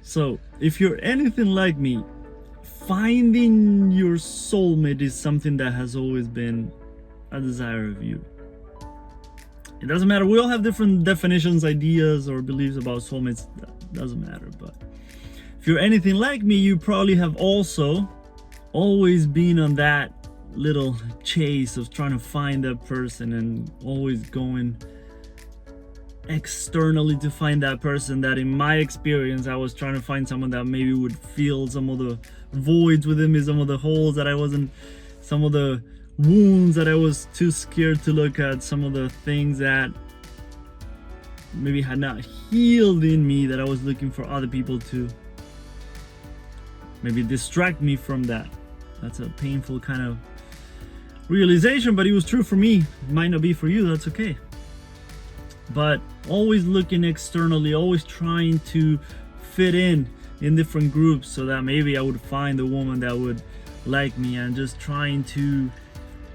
So if you're anything like me, finding your soulmate is something that has always been a desire of you. It doesn't matter, we all have different definitions, ideas, or beliefs about soulmates. That doesn't matter. But if you're anything like me, you probably have also always been on that little chase of trying to find that person and always going externally to find that person. That in my experience, I was trying to find someone that maybe would fill some of the voids within me, some of the holes that I wasn't, some of the wounds that I was too scared to look at, some of the things that maybe had not healed in me that I was looking for other people to maybe distract me from that. That's a painful kind of realization, but it was true for me. It might not be for you, that's okay. But always looking externally, always trying to fit in different groups so that maybe I would find a woman that would like me, and just trying to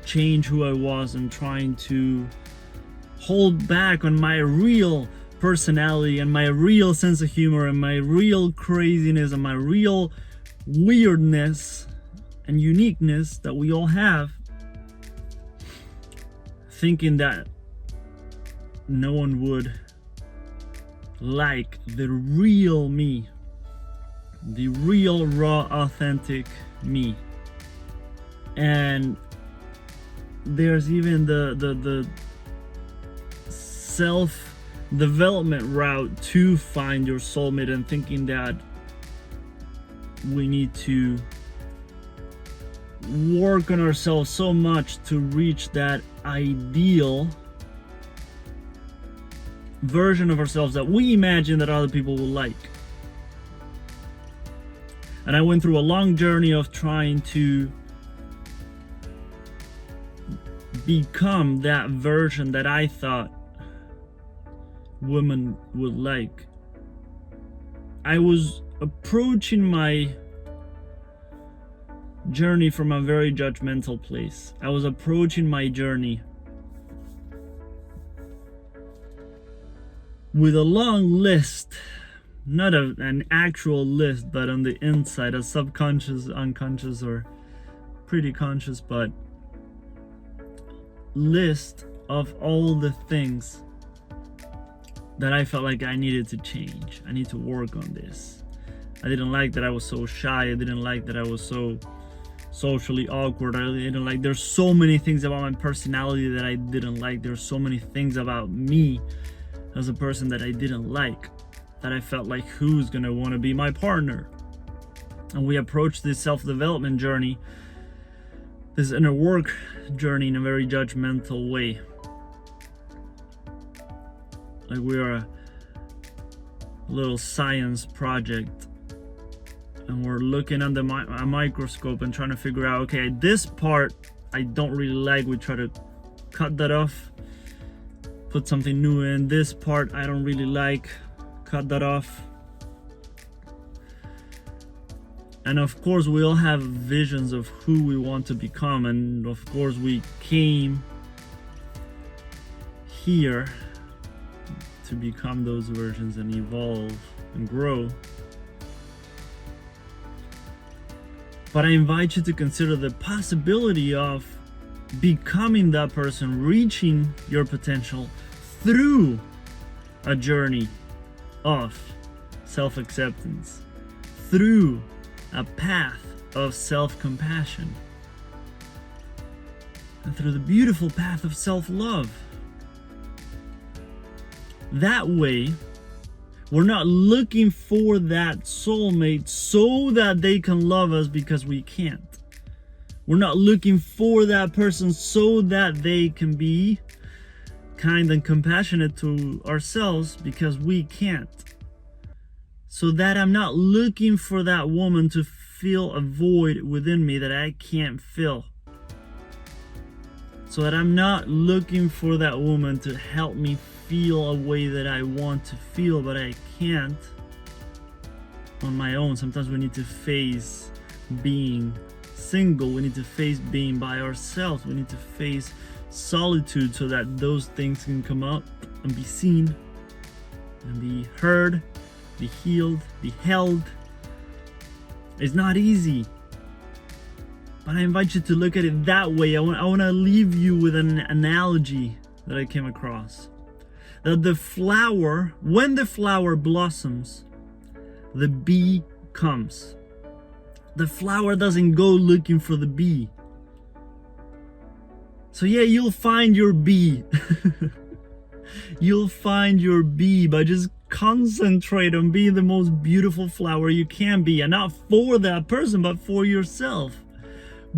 change who I was and trying to hold back on my real personality and my real sense of humor and my real craziness and my real weirdness and uniqueness that we all have, thinking that no one would like the real me, the real, raw, authentic me. And there's even the self-development route to find your soulmate, and thinking that we need to work on ourselves so much to reach that ideal version of ourselves that we imagine that other people will like. And I went through a long journey of trying to become that version that I thought women would like. I was approaching my journey from a very judgmental place. I was approaching my journey with a long list, not an actual list, but on the inside, a subconscious, unconscious, or pretty conscious, but list of all the things that I felt like I needed to change. I need to work on this. I didn't like that I was so shy. I didn't like that I was so socially awkward. I didn't like, there's so many things about my personality that I didn't like. There's so many things about me as a person that I didn't like, that I felt like, who's gonna want to be my partner? And we approached this self-development journey, this inner work journey, in a very judgmental way. Like we are a little science project, and we're looking under a microscope and trying to figure out, okay, this part I don't really like, we try to cut that off, put something new in. This part I don't really like, cut that off. And of course we all have visions of who we want to become, and of course we came here to become those versions and evolve and grow. But I invite you to consider the possibility of becoming that person, reaching your potential through a journey of self-acceptance, through a path of self-compassion, and through the beautiful path of self-love. That way, we're not looking for that soulmate so that they can love us because we can't. We're not looking for that person so that they can be kind and compassionate to ourselves because we can't. So that I'm not looking for that woman to fill a void within me that I can't fill. So that I'm not looking for that woman to help me feel a way that I want to feel, but I can't on my own. Sometimes we need to face being single. We need to face being by ourselves. We need to face solitude so that those things can come up and be seen and be heard be healed, be held. It's not easy. But I invite you to look at it that way. I want to leave you with an analogy that I came across. That the flower, when the flower blossoms, the bee comes. The flower doesn't go looking for the bee. So yeah, you'll find your bee. You'll find your bee by just concentrate on being the most beautiful flower you can be, and not for that person, but for yourself.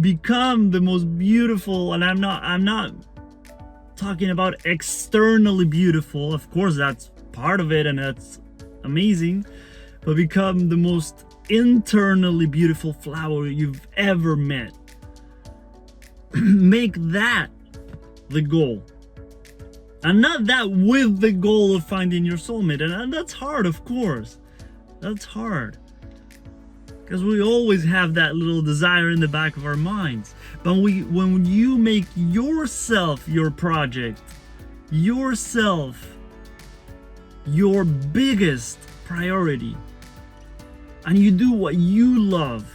Become the most beautiful, and I'm not talking about externally beautiful. Of course, that's part of it, and that's amazing. But become the most internally beautiful flower you've ever met. Make that the goal. And not that with the goal of finding your soulmate. And that's hard, of course. That's hard. Because we always have that little desire in the back of our minds. But when you make yourself your project, yourself your biggest priority, and you do what you love,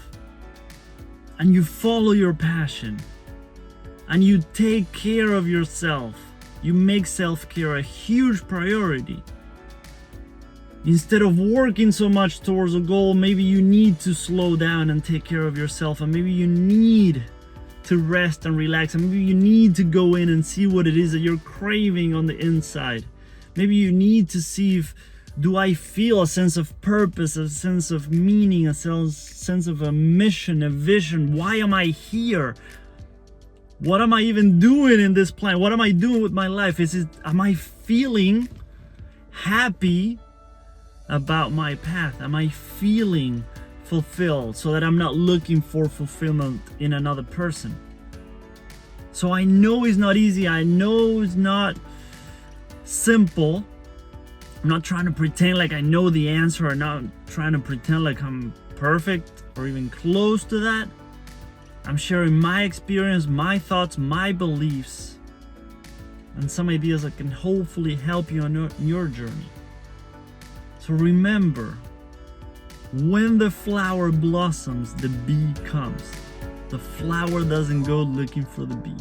and you follow your passion, and you take care of yourself, you make self-care a huge priority. Instead of working so much towards a goal, maybe you need to slow down and take care of yourself, and maybe you need to rest and relax, and maybe you need to go in and see what it is that you're craving on the inside. Maybe you need to see if, do I feel a sense of purpose, a sense of meaning, a sense of a mission, a vision? Why am I here? What am I even doing in this planet? What am I doing with my life? Am I feeling happy about my path? Am I feeling fulfilled, so that I'm not looking for fulfillment in another person? So I know it's not easy. I know it's not simple. I'm not trying to pretend like I know the answer, or not trying to pretend like I'm perfect or even close to that. I'm sharing my experience, my thoughts, my beliefs, and some ideas that can hopefully help you on your journey. So remember, when the flower blossoms, the bee comes. The flower doesn't go looking for the bee.